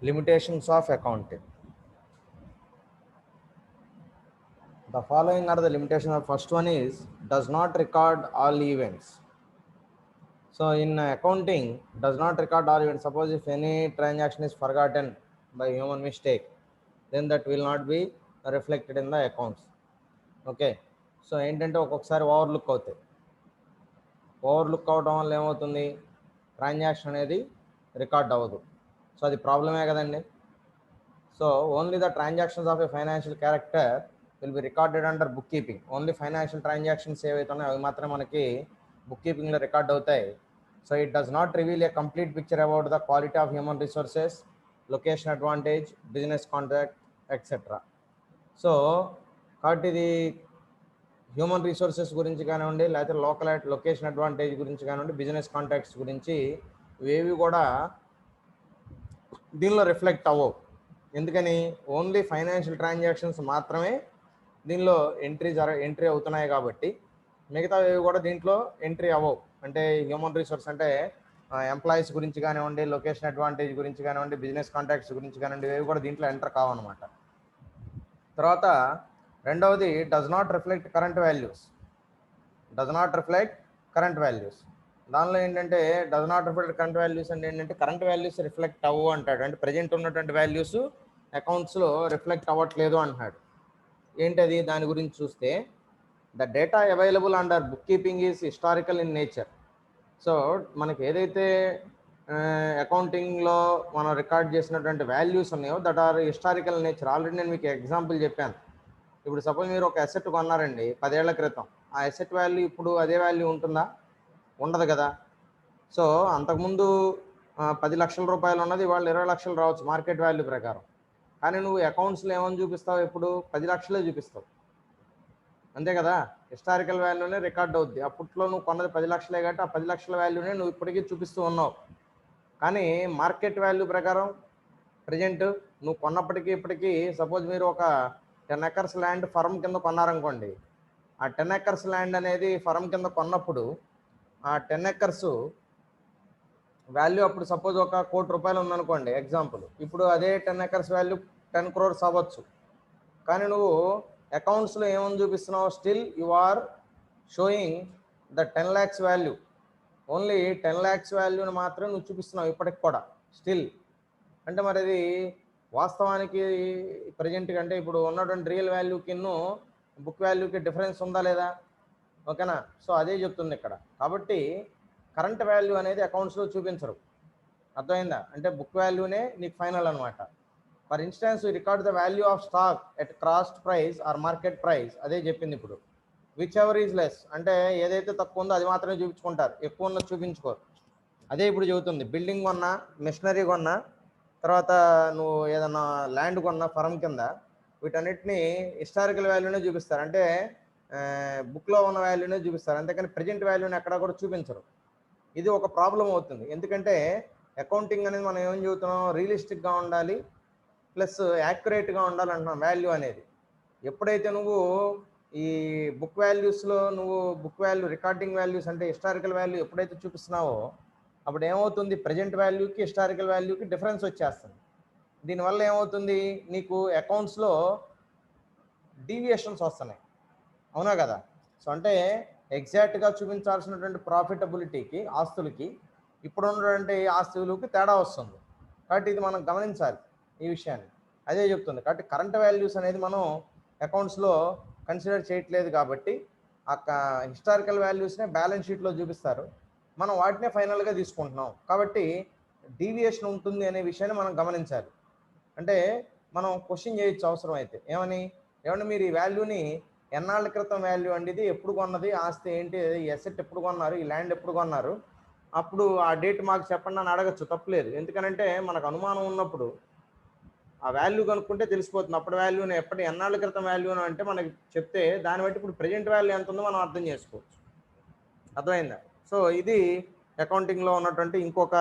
Limitations of accounting. The following are the limitations. The first one is does not record all events. So in accounting, does not record all events. Suppose if any transaction is forgotten by human mistake, then that will not be reflected in the accounts. Okay. So ఏంటంటే ఒక్కొక్కసారి overlook అవుతాయి. Overlook అవడం వల్ల ఏమవుతుంది, transaction అనేది record అవ్వదు. So అది ప్రాబ్లమే కదండి. So only the transactions of A financial character will be recorded under book keeping. Only financial transactions ఏవైతే ఉన్నాయో అవి మాత్రమే మనకి బుక్ కీపింగ్లో రికార్డ్ అవుతాయి. So it does not reveal A complete picture about the quality of human resources, location advantage, business contract etcetera. So కాబట్టి ఇది human resources గురించి కానివ్వండి, లేకపోతే లొకేషన్ అడ్వాంటేజ్ గురించి కానివ్వండి, బిజినెస్ కాంటాక్ట్స్ గురించి ఇవేవి కూడా దీనిలో రిఫ్లెక్ట్ అవ్వవు. ఎందుకని, ఓన్లీ ఫైనాన్షియల్ ట్రాన్సాక్షన్స్ మాత్రమే దీనిలో ఎంట్రీ అవుతున్నాయి కాబట్టి మిగతావి కూడా దీంట్లో ఎంట్రీ అవ్వవు. అంటే హ్యూమన్ రిసోర్స్ అంటే ఎంప్లాయీస్ గురించి కానివ్వండి, లొకేషన్ అడ్వాంటేజ్ గురించి కానివ్వండి, బిజినెస్ కాంటాక్ట్స్ గురించి కానివ్వండి, ఇవి కూడా దీంట్లో ఎంటర్ కావన్నమాట. తర్వాత రెండవది does not reflect current values. Does not reflect current values. దానిలో ఏంటంటే does not reflect current values అంటే ఏంటంటే కరెంట్ వాల్యూస్ రిఫ్లెక్ట్ అవ్వు అంటాడు. అంటే ప్రజెంట్ ఉన్నటువంటి వాల్యూస్ అకౌంట్స్లో రిఫ్లెక్ట్ అవ్వట్లేదు అంటున్నాడు. ఏంటది, దాని గురించి చూస్తే the data available under book keeping is historical in nature. So మనకి ఏదైతే అకౌంటింగ్లో మనం రికార్డ్ చేసినటువంటి వాల్యూస్ ఉన్నాయో that are historical nature. Already నేను మీకు ఎగ్జాంపుల్ చెప్పాను. ఇప్పుడు సపోజ్ మీరు ఒక అసెట్ కొన్నారండి 10 ఏళ్ల క్రితం, ఆ అసెట్ వాల్యూ ఇప్పుడు అదే వాల్యూ ఉంటుందా? ఉండదు కదా. సో అంతకుముందు 10 లక్షల రూపాయలు ఉన్నది వాళ్ళు 20 లక్షలు రావచ్చు మార్కెట్ వాల్యూ ప్రకారం. కానీ నువ్వు అకౌంట్స్లో ఏమని చూపిస్తావు, ఎప్పుడు 10 లక్షలే చూపిస్తావు, అంతే కదా. హిస్టారికల్ వాల్యూనే రికార్డ్ అవుద్ది. అప్పట్లో నువ్వు కొన్నది 10 లక్షలే కాబట్టి ఆ 10 లక్షల వాల్యూనే నువ్వు ఇప్పటికీ చూపిస్తూ ఉన్నావు. కానీ మార్కెట్ వాల్యూ ప్రకారం ప్రజెంట్ నువ్వు కొన్నప్పటికీ ఇప్పటికీ సపోజ్ మీరు ఒక 10 acres ల్యాండ్ ఫర్మ్ కింద కొన్నారనుకోండి, ఆ 10 acres ల్యాండ్ అనేది ఫర్మ్ కింద కొన్నప్పుడు ఆ 10 acres వాల్యూ అప్పుడు సపోజ్ ఒక 1 కోటి రూపాయలు ఉందనుకోండి ఎగ్జాంపుల్. ఇప్పుడు అదే 10 acres వాల్యూ 10 crores అవ్వచ్చు. కానీ నువ్వు అకౌంట్స్లో ఏమని చూపిస్తున్నావు, still you are showing the 10 lakhs value. Only 10 lakhs వాల్యూని మాత్రమే నువ్వు చూపిస్తున్నావు ఇప్పటికి కూడా స్టిల్. అంటే మరి అది వాస్తవానికి ప్రజెంట్ అంటే ఇప్పుడు ఉన్నటువంటి రియల్ వాల్యూకి బుక్ వాల్యూకి డిఫరెన్స్ ఉందా లేదా? ఓకేనా. సో అదే చెప్తుంది ఇక్కడ. కాబట్టి కరెంట్ వాల్యూ అనేది అకౌంట్స్లో చూపించరు, అర్థమైందా? అంటే బుక్ వాల్యూనే నీకు ఫైనల్ అనమాట. For instance record the value of stock at cost price or market price. అదే చెప్పింది ఇప్పుడు. విచ్ ఎవర్ ఈజ్ లెస్, అంటే ఏదైతే తక్కువ ఉందో అది మాత్రమే చూపించుకుంటారు, ఎక్కువ ఉన్నది చూపించుకోరు. అదే ఇప్పుడు చెబుతుంది. బిల్డింగ్ కొన్నా, మెషినరీ కొన్నా, తర్వాత నువ్వు ఏదన్నా ల్యాండ్ కొన్నా ఫర్మ్ కింద, వీటన్నిటిని హిస్టారికల్ వాల్యూనే చూపిస్తారు. అంటే బుక్లో ఉన్న వాల్యూనే చూపిస్తారు, అంతేకాని ప్రజెంట్ వాల్యూని ఎక్కడా కూడా చూపించరు. ఇది ఒక ప్రాబ్లం అవుతుంది. ఎందుకంటే అకౌంటింగ్ అనేది మనం ఏం చెబుతున్నాం, రియలిస్టిక్గా ఉండాలి ప్లస్ యాక్యురేట్గా ఉండాలి అంటున్నాం వాల్యూ అనేది. ఎప్పుడైతే నువ్వు ఈ బుక్ వాల్యూస్లో నువ్వు బుక్ వాల్యూ రికార్డింగ్ వాల్యూస్ అంటే హిస్టారికల్ వాల్యూ ఎప్పుడైతే చూపిస్తున్నావో అప్పుడు ఏమవుతుంది, ప్రజెంట్ వాల్యూకి హిస్టారికల్ వాల్యూకి డిఫరెన్స్ వచ్చేస్తుంది. దీనివల్ల ఏమవుతుంది, నీకు అకౌంట్స్లో డీవియేషన్స్ వస్తున్నాయి, అవునా కదా. సో అంటే ఎగ్జాక్ట్గా చూపించాల్సినటువంటి ప్రాఫిటబిలిటీకి ఆస్తులకి ఇప్పుడు ఉన్నటువంటి ఆస్తులకి తేడా వస్తుంది. కాబట్టి ఇది మనం గమనించాలి ఈ విషయాన్ని. అదే చెప్తుంది. కాబట్టి కరెంట్ వాల్యూస్ అనేది మనం అకౌంట్స్లో కన్సిడర్ చేయట్లేదు కాబట్టి ఆ హిస్టారికల్ వాల్యూస్నే బ్యాలెన్స్ షీట్లో చూపిస్తారు, మనం వాటినే ఫైనల్గా తీసుకుంటున్నాం. కాబట్టి డీవియేషన్ ఉంటుంది అనే విషయాన్ని మనం గమనించాలి. అంటే మనం క్వశ్చన్ చేయొచ్చు అవసరం అయితే, ఏమన్నా మీరు ఈ వాల్యూని ఎన్నాళ్ళ క్రితం వాల్యూ అండి, ఇది ఎప్పుడు కొన్నది, ఆస్తి ఏంటి, ఈ అసెట్ ఎప్పుడు కొన్నారు, ఈ ల్యాండ్ ఎప్పుడు కొన్నారు, అప్పుడు ఆ డేట్ మాకు చెప్పండి అని అడగచ్చు, తప్పులేదు. ఎందుకనంటే మనకు అనుమానం ఉన్నప్పుడు ఆ వాల్యూ కనుక్కుంటే తెలిసిపోతుంది. అప్పుడు వాల్యూని ఎన్నాళ్ళ క్రితం వాల్యూను అంటే మనకి చెప్తే దాన్ని బట్టి ఇప్పుడు ప్రజెంట్ వాల్యూ ఎంత ఉందో మనం అర్థం చేసుకోవచ్చు, అర్థమైందా. సో ఇది అకౌంటింగ్లో ఉన్నటువంటి ఇంకొక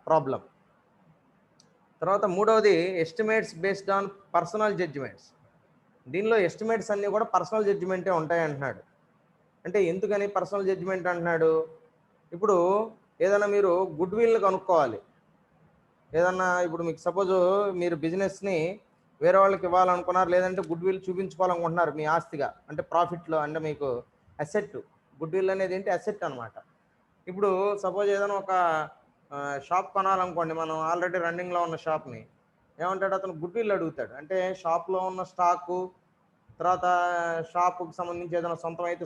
ప్రాబ్లం. తర్వాత మూడవది estimates based on personal judgements. దీనిలో ఎస్టిమేట్స్ అన్నీ కూడా పర్సనల్ జడ్జిమెంటే ఉంటాయి అంటున్నాడు. అంటే ఎందుకని పర్సనల్ జడ్జిమెంట్ అంటున్నాడు? ఇప్పుడు ఏదైనా మీరు గుడ్ విల్ కనుక్కోవాలి, ఏదన్నా ఇప్పుడు మీకు సపోజ్ మీరు బిజినెస్ని వేరే వాళ్ళకి ఇవ్వాలనుకున్నారు, లేదంటే గుడ్ విల్ చూపించుకోవాలనుకుంటున్నారు మీ ఆస్తిగా, అంటే ప్రాఫిట్లో, అంటే మీకు అసెట్. గుడ్ విల్ అనేది ఏంటి? అసెట్ అనమాట. ఇప్పుడు సపోజ్ ఏదైనా ఒక షాప్ కొనాలనుకోండి, మనం ఆల్రెడీ రన్నింగ్లో ఉన్న షాప్ని, ఏమంటాడు అతను? గుడ్ విల్ అడుగుతాడు. అంటే షాప్లో ఉన్న స్టాకు, తర్వాత షాపుకి సంబంధించి ఏదైనా సొంతం అయితే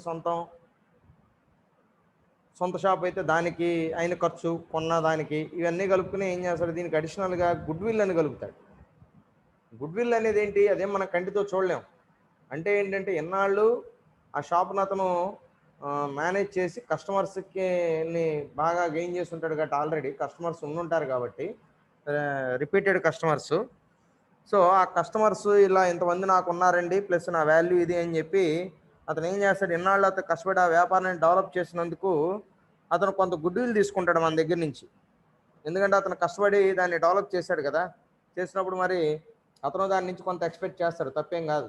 సొంత షాప్ అయితే దానికి అయిన ఖర్చు, కొన్న దానికి, ఇవన్నీ కలుపుకుని ఏం చేస్తాడు? దీనికి అడిషనల్గా గుడ్ విల్ అని కలుపుతాడు. గుడ్ విల్ అనేది ఏంటి? అదేం మన కంటితో చూడలేం. అంటే ఏంటంటే ఎన్నాళ్ళు ఆ షాప్ను అతను మేనేజ్ చేసి కస్టమర్స్కి బాగా గెయిన్ చేసి ఉంటాడు కాబట్టి, ఆల్రెడీ కస్టమర్స్ ఉండుంటారు కాబట్టి, రిపీటెడ్ కస్టమర్స్. సో ఆ కస్టమర్స్ ఇలా ఇంతమంది నాకు ఉన్నారండి, ప్లస్ నా వాల్యూ ఇది అని చెప్పి అతను ఏం చేస్తాడు? ఎన్నాళ్ళు అతను కష్టపడి ఆ వ్యాపారాన్ని డెవలప్ చేసినందుకు అతను కొంత గుడ్ విల్ తీసుకుంటాడు మన దగ్గర నుంచి. ఎందుకంటే అతను కష్టపడి దాన్ని డెవలప్ చేశాడు కదా. చేసినప్పుడు మరి అతను దాని నుంచి కొంత ఎక్స్పెక్ట్ చేస్తాడు, తప్పేం కాదు.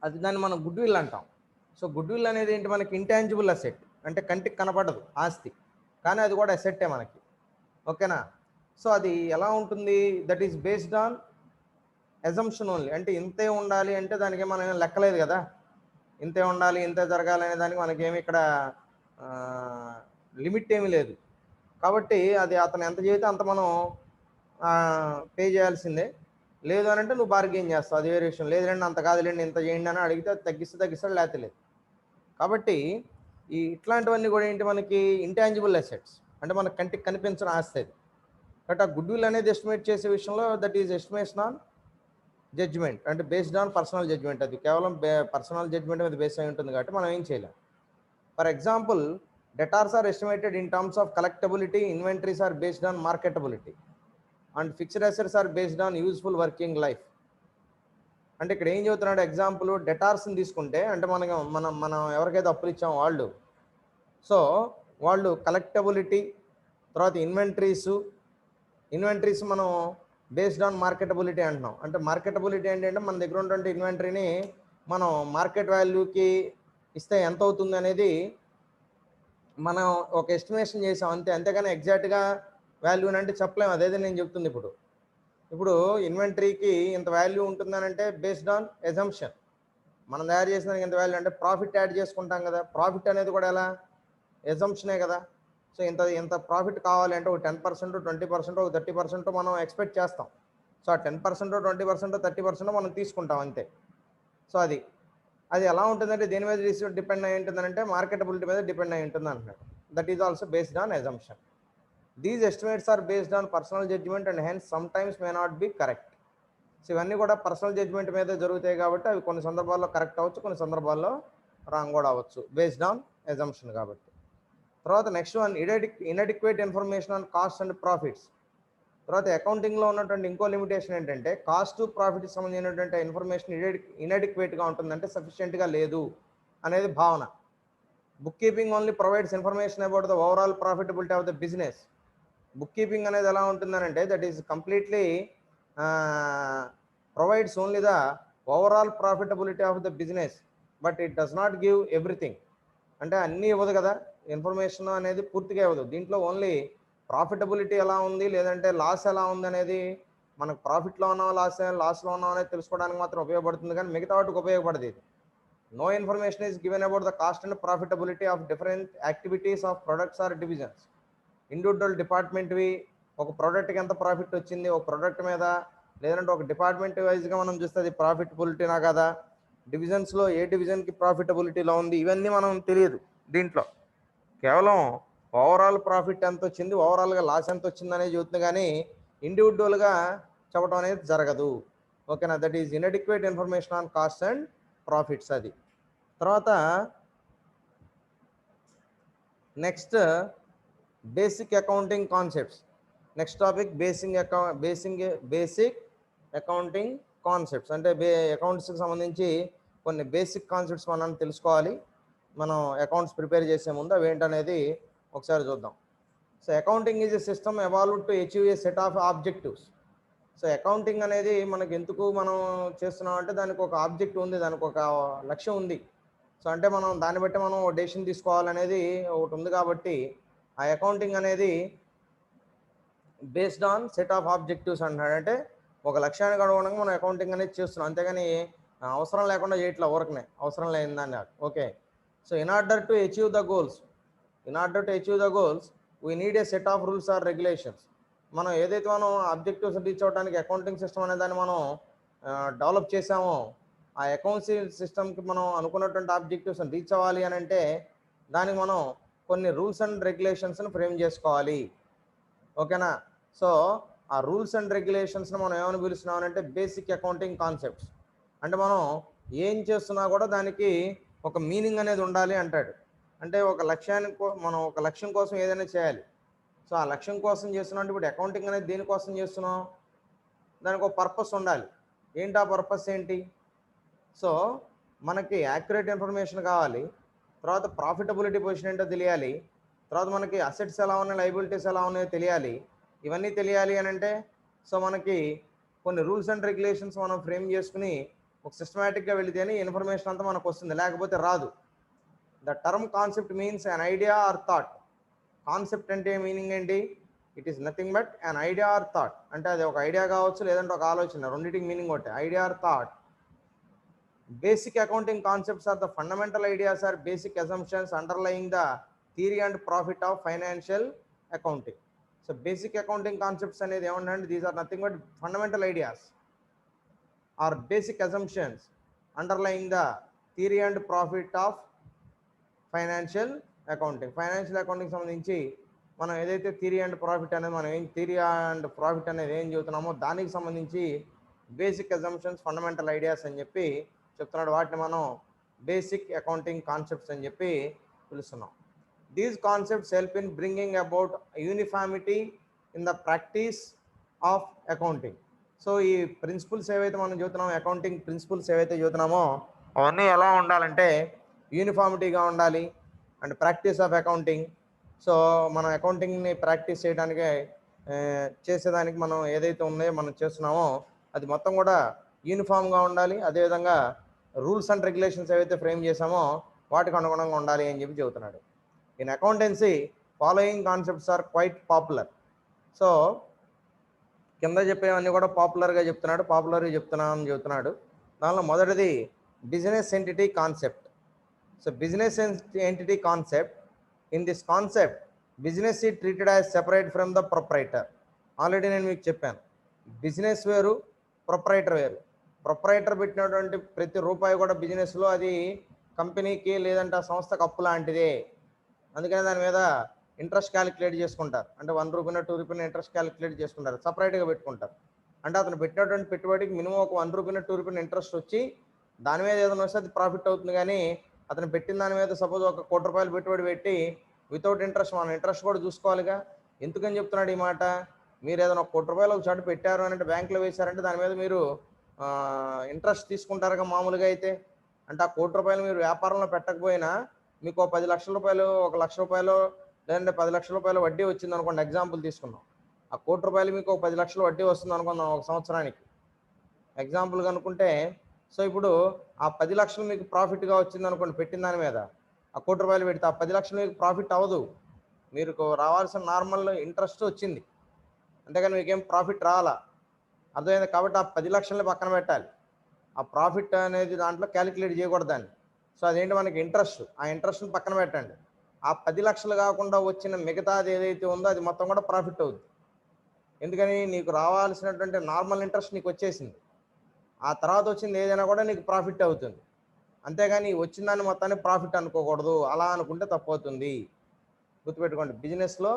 అది దాన్ని మనం గుడ్ విల్ అంటాం. సో గుడ్ విల్ అనేది ఏంటి? మనకి ఇంటాంజిబుల్ అసెట్, అంటే కంటికి కనపడదు ఆస్తి, కానీ అది కూడా అసెట్టే మనకి. ఓకేనా? సో అది ఎలా ఉంటుంది? That is based on assumption only. అంటే ఇంతే ఉండాలి అంటే దానికి మనం లెక్కలేదు కదా. ఇంతే ఉండాలి, ఇంతే జరగాలి అనే దానికి మనకేమి ఇక్కడ లిమిట్ ఏమీ లేదు. కాబట్టి అది అతను ఎంత చేస్తే అంత మనం పే చేయాల్సిందే. లేదు అని అంటే నువ్వు బార్గెయిన్ చేస్తావు, అది వేరే విషయం. లేదండి అంత కాదులేండి ఇంత చేయండి అని అడిగితే అది తగ్గిస్తాడు, లేకపోతే లేదు. కాబట్టి ఇట్లాంటివన్నీ కూడా ఏంటి? మనకి ఇంటాంజిబుల్ అసెట్స్, అంటే మనకు కంటికి కనిపించిన ఆస్తి అది. బట్ ఆ గుడ్ విల్ అనేది ఎస్టిమేట్ చేసే విషయంలో that is estimation on judgement, అంటే బేస్డ్ ఆన్ పర్సనల్ జడ్జ్మెంట్. అది కేవలం పర్సనల్ జడ్జ్మెంట్ మీద బేస్ అయి ఉంటుంది కాబట్టి మనం ఏం చేయలేం. For example, debtors are estimated in terms of కలెక్టబిలిటీ, inventories are based on marketability, and fixed assets are based on useful working life. అంటే ఇక్కడ ఏం చెబుతున్నాడు? ఎగ్జాంపుల్ డెటార్స్ని తీసుకుంటే, అంటే మనం ఎవరికైతే అప్పులు ఇచ్చామో వాళ్ళు, సో వాళ్ళు కలెక్టబిలిటీ, తర్వాత ఇన్వెంటరీస్ మనం బేస్డ్ ఆన్ మార్కెటబిలిటీ అంటున్నాం. అంటే మార్కెటబిలిటీ ఏంటంటే మన దగ్గర ఉన్నటువంటి ఇన్వెంటరీని మనం మార్కెట్ వాల్యూకి ఇస్తే ఎంత అవుతుంది అనేది మనం ఒక ఎస్టిమేషన్ చేసాం అంతే. అంతేగాని ఎగ్జాక్ట్గా వాల్యూ అంటే చెప్పలేము. అదేదో నేను చెప్తుంది. ఇప్పుడు ఇన్వెంటరీకి ఇంత వాల్యూ ఉంటుందని అంటే బేస్డ్ ఆన్ ఎజంప్షన్. మనం తయారు చేసిన ఇంత వాల్యూ అంటే ప్రాఫిట్ యాడ్ చేసుకుంటాం కదా. ప్రాఫిట్ అనేది కూడా ఎలా? ఎజంప్షనే కదా. సో ఇంత ప్రాఫిట్ కావాలి అంటే ఒక 10%, 20%, ఒక 30% మనం ఎక్స్పెక్ట్ చేస్తాం. సో ఆ 10%, 20%, 30% మనం తీసుకుంటాం అంతే. సో అది ఎలా ఉంటుందంటే దేని మీద డిపెండ్ అయి ఉంటుందంటే మార్కెటబిలిటీ మీద డిపెండ్ అయి ఉంటుంది అంటున్నాడు. That is also based on assumption. These estimates are based on personal judgement and hence sometimes may not be correct. So ఇవన్నీ కూడా పర్సనల్ జడ్జ్మెంట్ మీద జరుగుతాయి కాబట్టి అవి కొన్ని సందర్భాల్లో కరెక్ట్ అవ్వచ్చు, కొన్ని సందర్భాల్లో రాంగ్ కూడా అవ్వచ్చు, బేస్డ్ ఆన్ ఎజంప్షన్ కాబట్టి. తర్వాత next one, inadequate information on cost and profits. తర్వాత అకౌంటింగ్లో ఉన్నటువంటి ఇంకో లిమిటేషన్ ఏంటంటే కాస్ట్ ప్రాఫిట్కి సంబంధించినటువంటి ఇన్ఫర్మేషన్ ఇన్అడిక్వేట్గా ఉంటుందంటే సఫిషియెంట్గా లేదు అనేది భావన. Book keeping only provides information about the overall profitability of the business. Book keeping అనేది ఎలా ఉంటుందనంటే that is completely provides only the overall profitability of the business, but it does not give everything. అంటే అన్నీ ఇవ్వదు కదా, information అనేది పూర్తిగా ఇవ్వదు. దీంట్లో ఓన్లీ ప్రాఫిటబిలిటీ ఎలా ఉంది, లేదంటే లాస్ ఎలా ఉంది అనేది, మనకు ప్రాఫిట్లో ఉన్నాం లాస్లో ఉన్నాం అనేది తెలుసుకోవడానికి మాత్రం ఉపయోగపడుతుంది, కానీ మిగతా వాటికి ఉపయోగపడదు ఇది. No information is given about the cost and profitability of different activities of products are divisions. Individual డిపార్ట్మెంట్వి ఒక ప్రోడక్ట్కి ఎంత ప్రాఫిట్ వచ్చింది, ఒక ప్రోడక్ట్ మీద, లేదంటే ఒక డిపార్ట్మెంట్ వైజ్గా మనం చూస్తే అది ప్రాఫిటబిలిటీనా కదా, డివిజన్స్లో ఏ డివిజన్కి ప్రాఫిటబిలిటీలో ఉంది, ఇవన్నీ మనం తెలియదు దీంట్లో. కేవలం ఓవరాల్ ప్రాఫిట్ ఎంత వచ్చింది, ఓవరాల్గా లాస్ ఎంత వచ్చింది అనేది చూస్తుంది, కానీ ఇండివిజువల్గా చెప్పడం అనేది జరగదు. ఓకేనా? That is inadequate information on cost and profits. అది తర్వాత next basic accounting concepts. Next topic basic accounting concepts. అంటే అకౌంట్స్కి సంబంధించి కొన్ని బేసిక్ కాన్సెప్ట్స్ మనం తెలుసుకోవాలి. మనం అకౌంట్స్ ప్రిపేర్ చేసే ముందు అవి ఏంటనేది ఒకసారి చూద్దాం. So accounting is a system evolved to achieve a set of objectives. So accounting అనేది మనకు ఎందుకు మనం చేస్తున్నాం అంటే దానికి ఒక ఆబ్జెక్ట్ ఉంది, దానికి ఒక లక్ష్యం ఉంది. సో అంటే మనం దాన్ని బట్టి మనం డెసిషన్ తీసుకోవాలనేది ఒకటి ఉంది. కాబట్టి ఆ అకౌంటింగ్ అనేది based on set of objectives అంటున్నాడు. అంటే ఒక లక్ష్యానికి అనుగుణంగా మనం అకౌంటింగ్ అనేది చేస్తున్నాం, అంతేగాని అవసరం లేకుండా చేయట్లా, ఊరకనే అవసరం లేదని. Okay, so in order to achieve the goals we need a set of rules or regulations. మనం ఏదైతే మనం ఆబ్జెక్టివ్స్ రీచ్ అవ్వడానికి అకౌంటింగ్ సిస్టమ్ అనే దాన్ని మనం డెవలప్ చేసామో, ఆ అకౌంట్స్ సిస్టమ్కి మనం అనుకున్నటువంటి ఆబ్జెక్టివ్స్ రీచ్ అవ్వాలి అని అంటే దానికి మనం కొన్ని రూల్స్ అండ్ రెగ్యులేషన్స్ని ఫ్రేమ్ చేసుకోవాలి. ఓకేనా? సో ఆ రూల్స్ అండ్ రెగ్యులేషన్స్ని మనం ఏమని పిలుస్తున్నాం అంటే బేసిక్ అకౌంటింగ్ కాన్సెప్ట్స్. అంటే మనం ఏం చేస్తున్నా కూడా దానికి ఒక మీనింగ్ అనేది ఉండాలి అంటాడు. అంటే మనం ఒక లక్ష్యం కోసం ఏదైనా చేయాలి. సో ఆ లక్ష్యం కోసం చేస్తున్నాం అంటే ఇప్పుడు అకౌంటింగ్ అనేది దేనికోసం చేస్తున్నాం, దానికి ఒక పర్పస్ ఉండాలి. ఏంటి ఆ పర్పస్ ఏంటి? సో మనకి యాక్యురేట్ ఇన్ఫర్మేషన్ కావాలి, తర్వాత ప్రాఫిటబిలిటీ పొజిషన్ ఏంటో తెలియాలి, తర్వాత మనకి అసెట్స్ ఎలా ఉన్నాయి, లయబిలిటీస్ ఎలా ఉన్నాయో తెలియాలి. ఇవన్నీ తెలియాలి అని అంటే సో మనకి కొన్ని రూల్స్ అండ్ రెగ్యులేషన్స్ మనం ఫ్రేమ్ చేసుకుని ఒక సిస్టమేటిక్గా వెళితేనే ఇన్ఫర్మేషన్ అంతా మనకు వస్తుంది, లేకపోతే రాదు. The term concept means an idea or thought. Concept అంటే మీనింగ్ ఏంటి? It is nothing but an idea or thought. అంటే అది ఒక ఐడియా కావచ్చు, లేదంటే ఒక ఆలోచన, రెండింటికి మీనింగ్ ఒకటే, idea or thought. Basic accounting concepts are the fundamental ideas or basic assumptions underlying the theory and profit of financial accounting. So basic accounting concepts అనేది ఏమంటే these are nothing but fundamental ideas or basic assumptions underlying the theory and profit of financial accounting. Financial accounting సంబంధించి మనం ఏదైతే theory and profit అనేది ఏం చెబుతున్నామో దానికి సంబంధించి basic assumptions, fundamental ideas అని చెప్పి చెప్తున్నాడు. వాటిని మనం బేసిక్ అకౌంటింగ్ కాన్సెప్ట్స్ అని చెప్పి పిలుస్తున్నాం. These concepts help in bringing about uniformity in the practice of accounting. So ఈ ప్రిన్సిపల్స్ ఏవైతే మనం చెబుతున్నామో, అకౌంటింగ్ ప్రిన్సిపల్స్ ఏవైతే చెబుతున్నామో అవన్నీ ఎలా ఉండాలంటే యూనిఫార్మిటీగా ఉండాలి and practice of accounting. So మనం అకౌంటింగ్ని ప్రాక్టీస్ చేయడానికి చేసేదానికి మనం ఏదైతే ఉన్నాయో మనం చేస్తున్నామో అది మొత్తం కూడా యూనిఫామ్గా ఉండాలి. అదేవిధంగా రూల్స్ అండ్ రెగ్యులేషన్స్ ఏవైతే ఫ్రేమ్ చేసామో వాటికి అనుగుణంగా ఉండాలి అని చెప్పి చెబుతున్నాడు. In accountancy following concepts are quite popular. So కింద చెప్పేవన్నీ కూడా పాపులర్గా చెప్తున్నాడు. దానిలో మొదటిది business entity concept. So business entity concept, in this concept business is treated as separate from the proprietor. Already నేను మీకు చెప్పాను, బిజినెస్ వేరు, ప్రొప్రైటర్ వేరు. ప్రొప్రైటర్ పెట్టినటువంటి ప్రతి రూపాయి కూడా బిజినెస్లో అది కంపెనీకి లేదంటే ఆ సంస్థకు అప్పు లాంటిదే. అందుకని దాని మీద ఇంట్రెస్ట్ క్యాలిక్యులేట్ చేసుకుంటారు. అంటే 1 రూపీనో 2 రూపీనో ఇంట్రెస్ట్ క్యాలిక్యులేట్ చేసుకుంటారు, సపరేట్గా పెట్టుకుంటారు. అంటే అతను పెట్టినటువంటి పెట్టుబడికి మినిమం ఒక 1 రూపీనో 2 రూపీనో ఇంట్రెస్ట్ వచ్చి దాని మీద ఏదైనా వస్తే అది ప్రాఫిట్ అవుతుంది. కానీ అతను పెట్టిన దాని మీద సపోజ్ ఒక ₹1,00,00,000 పెట్టుబడి పెట్టి వితౌట్ ఇంట్రెస్ట్, మనం ఇంట్రెస్ట్ కూడా చూసుకోవాలిగా. ఎందుకని చెప్తున్నాడు ఈ మాట? మీరు ఏదైనా ₹1,00,00,000 ఒక చాటు పెట్టారు అని అంటే బ్యాంకులో వేశారంటే దాని మీద మీరు ఇంట్రెస్ట్ తీసుకుంటారుగా మామూలుగా అయితే. అంటే ఆ ₹1,00,00,000 మీరు వ్యాపారంలో పెట్టకపోయినా మీకు ₹10 లక్షల, ₹1,00,000 లేదంటే ₹10 లక్షల వడ్డీ వచ్చింది అనుకోండి, ఎగ్జాంపుల్ తీసుకున్నాం. ఆ ₹1,00,00,000 మీకు ఒక 10 లక్షల వడ్డీ వస్తుంది అనుకుందాం ఒక సంవత్సరానికి, ఎగ్జాంపుల్గా అనుకుంటే. సో ఇప్పుడు ఆ 10 లక్షలు మీకు ప్రాఫిట్గా వచ్చింది అనుకోండి పెట్టిన దాని మీద, ఆ ₹1,00,00,000 పెడితే ఆ 10 లక్షలు మీకు ప్రాఫిట్ అవ్వదు. మీకు రావాల్సిన నార్మల్ ఇంట్రెస్ట్ వచ్చింది, అంతేగాని మీకేం ప్రాఫిట్ రావాలా. అర్థమైంది? కాబట్టి ఆ 10 లక్షలని పక్కన పెట్టాలి. ఆ ప్రాఫిట్ అనేది దాంట్లో క్యాలిక్యులేట్ చేయకూడదు దాన్ని. సో అదేంటి, మనకి ఇంట్రెస్ట్, ఆ ఇంట్రెస్ట్ని పక్కన పెట్టండి. ఆ 10 లక్షలు కాకుండా వచ్చిన మిగతాది ఏదైతే ఉందో అది మొత్తం కూడా ప్రాఫిట్ అవుతుంది. ఎందుకని? నీకు రావాల్సినటువంటి నార్మల్ ఇంట్రెస్ట్ నీకు వచ్చేసింది, ఆ తర్వాత వచ్చింది ఏదైనా కూడా నీకు ప్రాఫిట్ అవుతుంది. అంతేగాని వచ్చిన దాన్ని మొత్తాన్ని ప్రాఫిట్ అనుకోకూడదు. అలా అనుకుంటే తప్పు అవుతుంది. గుర్తుపెట్టుకోండి, బిజినెస్లో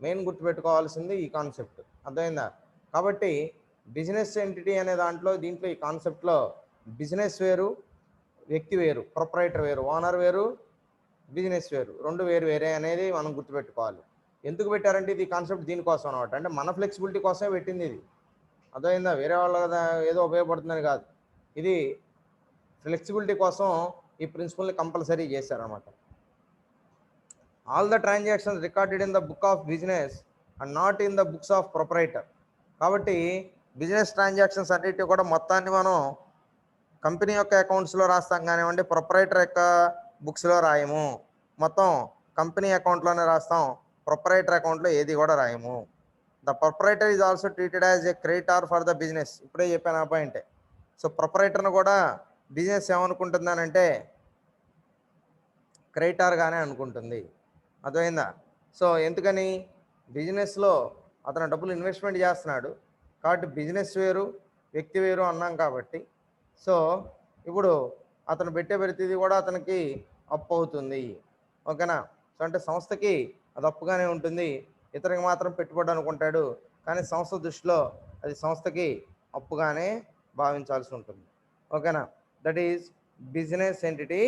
మెయిన్ గుర్తుపెట్టుకోవాల్సింది ఈ కాన్సెప్ట్. అర్థమైందా? కాబట్టి బిజినెస్ ఎంటిటీ అనే దీంట్లో ఈ కాన్సెప్ట్లో బిజినెస్ వేరు, వ్యక్తి వేరు, ప్రొప్రైటర్ వేరు, ఓనర్ వేరు, బిజినెస్ వేరు, రెండు వేరు వేరే అనేది మనం గుర్తుపెట్టుకోవాలి. ఎందుకు పెట్టారంటే ఇది కాన్సెప్ట్ దీనికోసం అనమాట. అంటే మన ఫ్లెక్సిబిలిటీ కోసమే పెట్టింది ఇది. అర్థమైందా? వేరే వాళ్ళ ఏదో ఉపయోగపడుతుందని కాదు, ఇది ఫ్లెక్సిబిలిటీ కోసం ఈ ప్రిన్సిపల్ని కంపల్సరీ చేశారనమాట. All the transactions recorded in the book of business and not in the books of proprietor. కాబట్టి బిజినెస్ ట్రాన్సాక్షన్స్ అన్నిటి కూడా మొత్తాన్ని మనం కంపెనీ యొక్క అకౌంట్స్లో రాస్తాం కానివ్వండి, ప్రొపరైటర్ యొక్క బుక్స్లో రాయము. మొత్తం కంపెనీ అకౌంట్లోనే రాస్తాం, ప్రొపరైటర్ అకౌంట్లో ఏది కూడా రాయము. The proprietor is also treated as a creditor for the business. ఇప్పుడే చెప్పాను ఆ పాయింటే. సో ప్రొపరైటర్ను కూడా బిజినెస్ ఏమనుకుంటుందనంటే క్రెడిటార్గానే అనుకుంటుంది. అర్థమైందా? సో ఎందుకని, బిజినెస్లో అతను డబ్బులు ఇన్వెస్ట్మెంట్ చేస్తున్నాడు కాబట్టి బిజినెస్ వేరు వ్యక్తి వేరు అన్నాం కాబట్టి, సో ఇప్పుడు అతను పెట్టే ప్రతిదీ కూడా అతనికి అప్పు అవుతుంది. ఓకేనా? సో అంటే సంస్థకి అది అప్పుగానే ఉంటుంది, ఇతనికి మాత్రం పెట్టుబడి అనుకుంటాడు, కానీ సంస్థ దృష్టిలో అది సంస్థకి అప్పుగానే భావించాల్సి ఉంటుంది. ఓకేనా? That is business entity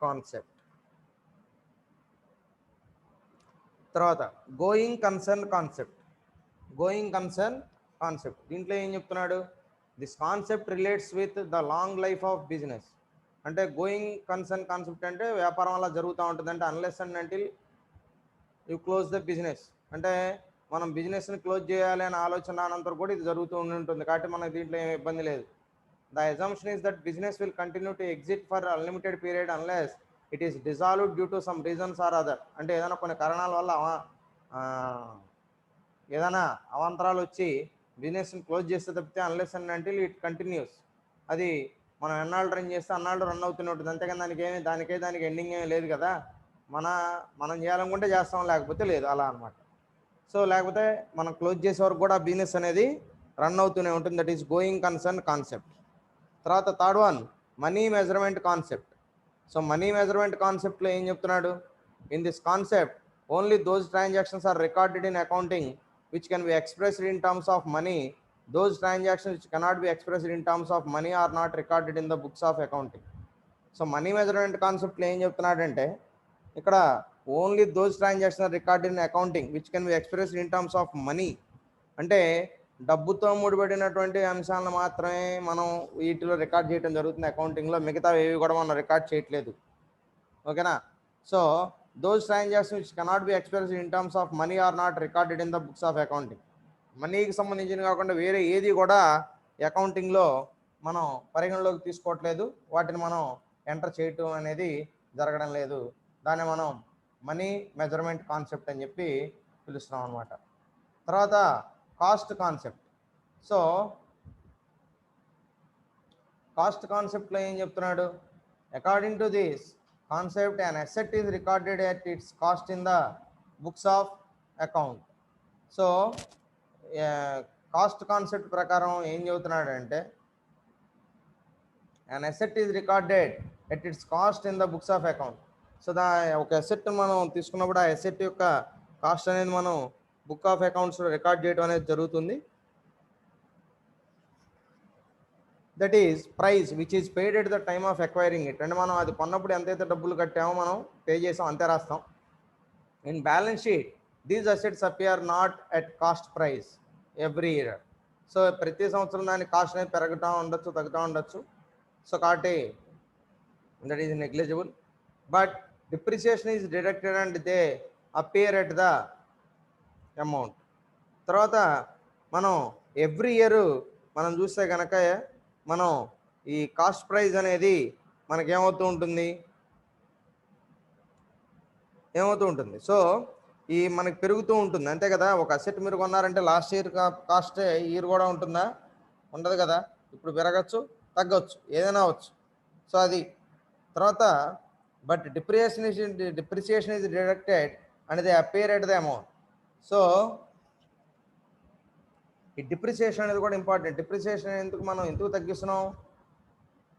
concept. తర్వాత going concern concept. Going concern concept దీంట్లో ఏం చెప్తున్నాడు, this concept relates with the long life of business. అంటే గోయింగ్ కన్సర్న్ కాన్సెప్ట్ అంటే వ్యాపారం అలా జరుగుతూ ఉంటుంది, అంటే unless and until you close the business, అంటే మనం బిజినెస్ని క్లోజ్ చేయాలి అనే ఆలోచన రానంతరం కూడా ఇది జరుగుతూ ఉంటుంది, కాబట్టి మనకు దీంట్లో ఏం ఇబ్బంది లేదు. The assumption is that business will continue to exist for unlimited period unless it is dissolved due to some reasons or other. అంటే ఏదైనా కొన్ని కారణాల వల్ల ఏదైనా అవాంతరాలు వచ్చి బిజినెస్ని క్లోజ్ చేస్తే తప్పితే unless and until it continues, అది మనం ఎన్నాళ్ళు రన్ చేస్తే అన్నాళ్ళు రన్ అవుతూనే ఉంటుంది, అంతేకాని దానికి ఎండింగ్ ఏమీ లేదు కదా. మనం చేయాలనుకుంటే చేస్తాం, లేకపోతే లేదు, అలా అనమాట. సో లేకపోతే మనం క్లోజ్ చేసే వరకు కూడా బిజినెస్ అనేది రన్ అవుతూనే ఉంటుంది. That is going concern concept. తర్వాత third one money measurement concept. So money measurement కాన్సెప్ట్లో ఏం చెప్తున్నాడు, in this concept only those transactions are recorded in accounting which can be expressed in terms of money. Those transactions which cannot be expressed in terms of money are not recorded in the books of accounting. So money measurement కాన్సెప్ట్లో ఏం చెప్తున్నాడంటే, ఇక్కడ only those transaction record in accounting which can be expressed in terms of money. అంటే డబ్బుతో ముడిపడినటువంటి అంశాలను మాత్రమే మనం వీటిలో రికార్డ్ చేయడం జరుగుతుంది అకౌంటింగ్లో, మిగతా ఏవి కూడా మనం రికార్డ్ చేయట్లేదు. ఓకేనా? So those transactions which cannot be expressed in terms of money are not recorded in the books of accounting. మనీకి సంబంధించిన కాకుండా వేరే ఏది కూడా అకౌంటింగ్లో మనం పరిగణలోకి తీసుకోవట్లేదు, వాటిని మనం ఎంటర్ చేయటం అనేది జరగడం లేదు. దాన్ని మనం మనీ మెజర్మెంట్ కాన్సెప్ట్ అని చెప్పి పిలుస్తున్నాం అనమాట. తర్వాత కాస్ట్ కాన్సెప్ట్. సో కాస్ట్ కాన్సెప్ట్లో ఏం చెప్తున్నాడు, according to this concept an asset is recorded at its cost in the books of account. So cost concept ప్రకారం ఏం చెబుతున్నాడు అంటే, an asset is recorded at its cost in the books of account. So ఒక asset మనం తీసుకున్నప్పుడు ఆ asset యొక్క cost అనేది మనం బుక్ ఆఫ్ అకౌంట్స్లో రికార్డ్ చేయడం అనేది జరుగుతుంది. That is price which is paid at the time of acquiring it. అంటే మనం అది కొన్నప్పుడు ఎంతైతే డబ్బులు కట్టామో మనం పే చేసాం అంతే రాస్తాం. In balance sheet these assets appear not at cost price every year. So ప్రతి సంవత్సరం దాని కాస్ట్ అనేది పెరగటం ఉండొచ్చు, తగ్గుతూ ఉండొచ్చు. సో కాబట్టి that is negligible. But depreciation is deducted and they appear at the amount. తర్వాత మనం ఎవ్రీ ఇయర్ మనం చూస్తే కనుక మనం ఈ కాస్ట్ ప్రైస్ అనేది మనకేమవుతూ ఉంటుంది, సో ఈ మనకి పెరుగుతూ ఉంటుంది, అంతే కదా. ఒక అసెట్ మీరు కొన్నారంటే లాస్ట్ ఇయర్ కాస్ట్ ఇయర్ కూడా ఉంటుందా? ఉండదు కదా. ఇప్పుడు పెరగచ్చు, తగ్గొచ్చు, ఏదైనా అవచ్చు. సో అది తర్వాత but depreciation is deducted and they appear at the amount. So ఈ డిప్రిసియేషన్ అనేది కూడా ఇంపార్టెంట్. డిప్రిసియేషన్ ఎందుకు తగ్గిస్తున్నాం?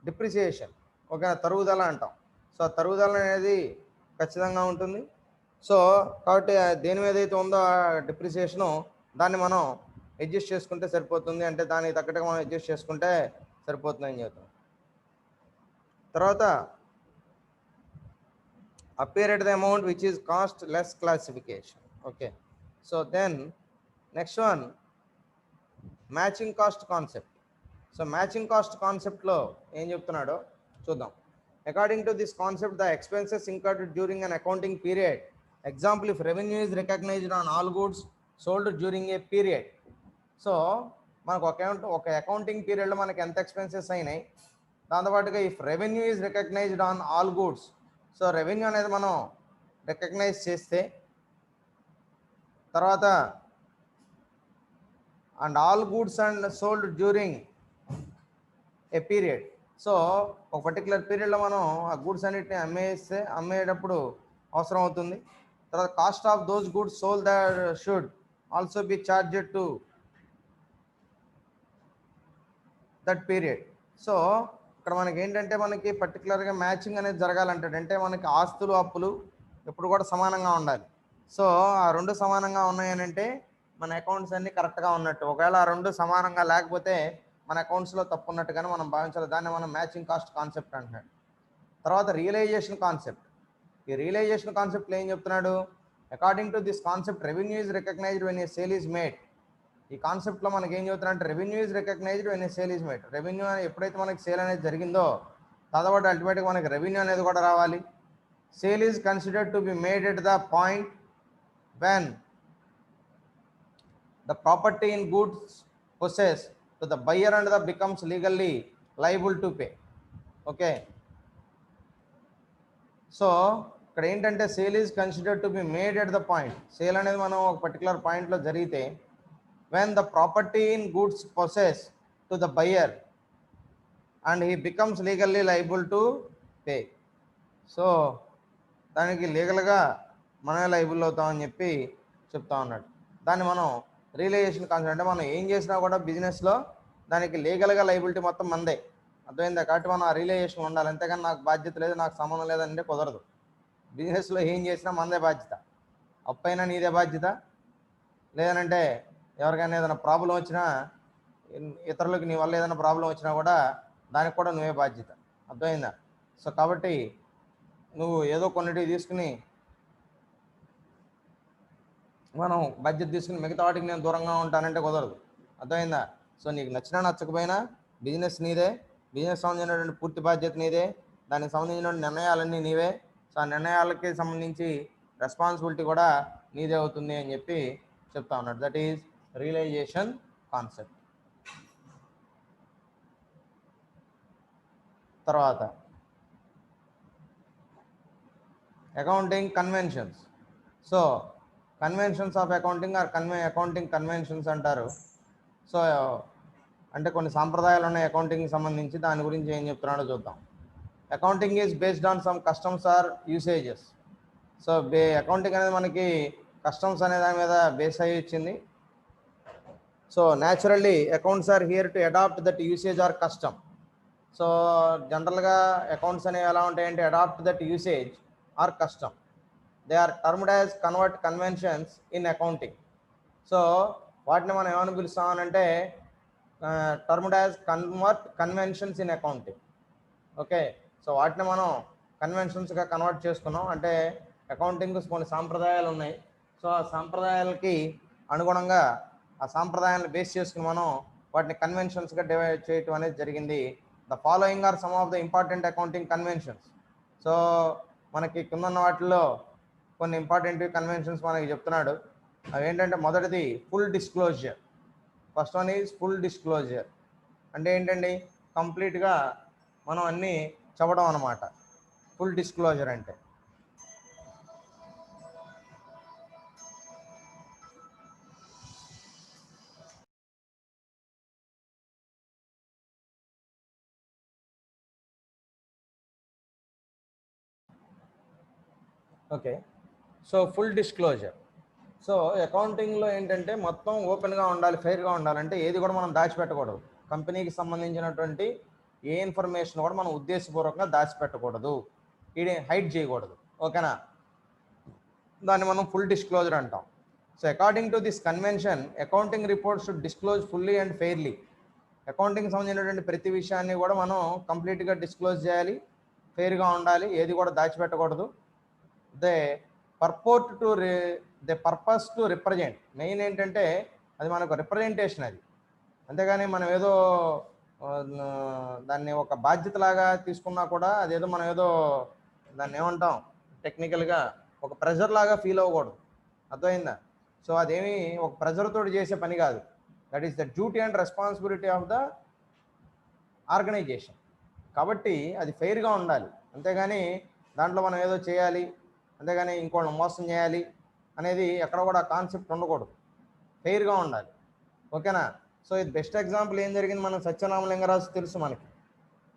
డిప్రిసియేషన్ ఓకే, తరుగుదల అంటాం. సో తరుగుదల అనేది ఖచ్చితంగా ఉంటుంది. సో కాబట్టి దేని మీద అయితే ఉందో ఆ డిప్రిసియేషను దాన్ని మనం అడ్జస్ట్ చేసుకుంటే సరిపోతుంది, అంటే దానికి తగ్గట్టుగా మనం అడ్జస్ట్ చేసుకుంటే సరిపోతుందని చెప్తాం. తర్వాత appear at the amount which is cost less classification. Okay, so then next one matching cost concept. So matching cost కాన్సెప్ట్లో ఏం చెప్తున్నాడో చూద్దాం. According to this concept the expenses incurred during an accounting period, example if revenue is recognised on all goods sold during a period. So మనకు ఒక accounting పీరియడ్లో మనకి ఎంత expenses అయినాయి, దాంతోపాటుగా if revenue is recognised on all goods, so revenue అనేది మనం recognise చేస్తే, తర్వాత and all goods and sold during a period. So ఒక పర్టికులర్ పీరియడ్లో మనం ఆ గూడ్స్ అన్నిటిని అమ్మేటప్పుడు అవసరం అవుతుంది. తర్వాత cost of those goods sold that should also be charged to that period. So ఇక్కడ మనకి ఏంటంటే మనకి పర్టికులర్గా మ్యాచింగ్ అనేది జరగాలంటే అంటే మనకి ఆస్తులు అప్పులు ఎప్పుడు కూడా సమానంగా ఉండాలి. సో ఆ రెండు సమానంగా ఉన్నాయనంటే మన అకౌంట్స్ అన్నీ కరెక్ట్గా ఉన్నట్టు. ఒకవేళ ఆ రెండు సమానంగా లేకపోతే మన అకౌంట్స్లో తప్పు ఉన్నట్టుగానే మనం భావించాలి. దాన్ని మనం మ్యాచింగ్ కాస్ట్ కాన్సెప్ట్ అంటున్నాడు. తర్వాత రియలైజేషన్ కాన్సెప్ట్. ఈ రియలైజేషన్ కాన్సెప్ట్లో ఏం చెప్తున్నాడు? According to this concept revenue is recognised when a sale is made. ఈ కాన్సెప్ట్లో మనకి ఏం చెబుతున్నారంటే revenue is recognised when a sale is made. Revenue అని ఎప్పుడైతే మనకి సేల్ అనేది జరిగిందో తర్వాత అల్టిమేట్గా మనకి రెవెన్యూ అనేది కూడా రావాలి. Sale is considered to be made at the point when the property in goods possessed to the buyer and the becomes legally liable to pay. Okay, so ఇక్కడ ఏంటంటే sale is considered to be made at the point. Sale అనేది మనం ఒక particular పాయింట్లో జరిగితే when the property in goods possessed to the buyer and he becomes legally liable to pay. So దానికి లీగల్గా మనమే లైబుల్ అవుతామని చెప్పి చెప్తా ఉన్నాడు. దాన్ని మనం రియలైజేషన్ కాన్సెప్ట్. అంటే మనం ఏం చేసినా కూడా బిజినెస్లో దానికి లీగల్గా లైబిలిటీ మొత్తం మందే. అర్థమైందా? కాబట్టి మనం ఆ రియలైజేషన్ ఉండాలి. అంతేగాని నాకు బాధ్యత లేదు, నాకు సంబంధం లేదంటే కుదరదు. బిజినెస్లో ఏం చేసినా మందే బాధ్యత. అప్పైనా నీదే బాధ్యత. లేదనంటే ఎవరికైనా ఏదైనా ప్రాబ్లం వచ్చినా, ఇతరులకు నీ వల్ల ఏదైనా ప్రాబ్లం వచ్చినా కూడా దానికి కూడా నువ్వే బాధ్యత. అర్థమైందా? సో కాబట్టి నువ్వు ఏదో కొన్నిటికి తీసుకుని మనం బడ్జెట్ తీసుకుని మిగతా వాటికి నేను దూరంగా ఉంటానంటే కుదరదు. అర్థమైందా? సో నీకు నచ్చినా నచ్చకపోయినా బిజినెస్ నీదే, బిజినెస్ సంబంధించినటువంటి పూర్తి బాధ్యత నీదే, దానికి సంబంధించినటువంటి నిర్ణయాలన్నీ నీవే. సో ఆ నిర్ణయాలకి సంబంధించి రెస్పాన్సిబిలిటీ కూడా నీదే అవుతుంది అని చెప్పి చెప్తా ఉన్నాడు. That is realisation concept. తర్వాత accounting conventions. So conventions of accounting are accounting conventions అంటారు. సో అంటే కొన్ని సాంప్రదాయాలు ఉన్నాయి అకౌంటింగ్కి సంబంధించి. దాని గురించి ఏం చెప్తున్నాడో చూద్దాం. Accounting is based on some customs are usages. So accounting అనేది మనకి కస్టమ్స్ అనే దాని మీద బేస్ అయ్యి వచ్చింది. So naturally accounts are here to adapt that usage are custom. So జనరల్గా అకౌంట్స్ అనేవి ఎలా ఉంటాయంటే adapt that usage are custom. They are termed as conventions in accounting. So వాటిని మనం ఏమని పిలుస్తామనంటే termed as conventions in accounting. Okay, so వాటిని మనం కన్వెన్షన్స్గా convert చేసుకున్నాం. అంటే అకౌంటింగ్ కొన్ని సాంప్రదాయాలు ఉన్నాయి. సో ఆ సాంప్రదాయాలకి అనుగుణంగా ఆ సాంప్రదాయాలను బేస్ చేసుకుని మనం వాటిని కన్వెన్షన్స్గా డివైడ్ చేయటం అనేది జరిగింది. The following are some of the important accounting conventions. So మనకి కిందన్న వాటిల్లో కొన్ని ఇంపార్టెంట్ కన్వెన్షన్స్ మనకి చెప్తున్నాడు. అవి ఏంటంటే మొదటిది full disclosure. First one is full disclosure. అంటే ఏంటండి? కంప్లీట్గా మనం అన్నీ చెప్పడం అన్నమాట ఫుల్ డిస్క్లోజర్ అంటే. Okay, so full disclosure. So అకౌంటింగ్లో ఏంటంటే మొత్తం ఓపెన్గా ఉండాలి, ఫెయిర్గా ఉండాలంటే ఏది కూడా మనం దాచిపెట్టకూడదు. కంపెనీకి సంబంధించినటువంటి ఏ ఇన్ఫర్మేషన్ కూడా మనం ఉద్దేశపూర్వకంగా దాచిపెట్టకూడదు, ఇది హైడ్ చేయకూడదు. ఓకేనా? దాన్ని మనం ఫుల్ డిస్క్లోజర్ అంటాం. So according to this convention accounting report should disclose fully and fairly. Accounting సంబంధించినటువంటి ప్రతి విషయాన్ని కూడా మనం కంప్లీట్గా డిస్క్లోజ్ చేయాలి, ఫెయిర్గా ఉండాలి, ఏది కూడా దాచిపెట్టకూడదు. They purpose to represent. Main ఏంటంటే అది మనకు రిప్రజెంటేషన్. అది అంతేగాని మనం ఏదో దాన్ని ఒక బాధ్యతలాగా తీసుకున్నా కూడా అదేదో మనం ఏదో దాన్ని ఏమంటాం టెక్నికల్గా ఒక ప్రెజర్ లాగా ఫీల్ అవ్వకూడదు. అర్థమైందా? సో అదేమి ఒక ప్రెజర్ తోటి చేసే పని కాదు. That is the duty and responsibility of the organisation. కాబట్టి అది ఫెయిర్గా ఉండాలి. అంతేగాని దాంట్లో మనం ఏదో చేయాలి, అంతేగాని ఇంకోళ్ళని మోసం చేయాలి అనేది ఎక్కడ కూడా కాన్సెప్ట్ ఉండకూడదు. ఫెయిర్గా ఉండాలి. ఓకేనా. సో ఇది బెస్ట్ ఎగ్జాంపుల్ ఏం జరిగింది, మనం సత్యనామలింగరాజు తెలుసు మనకి,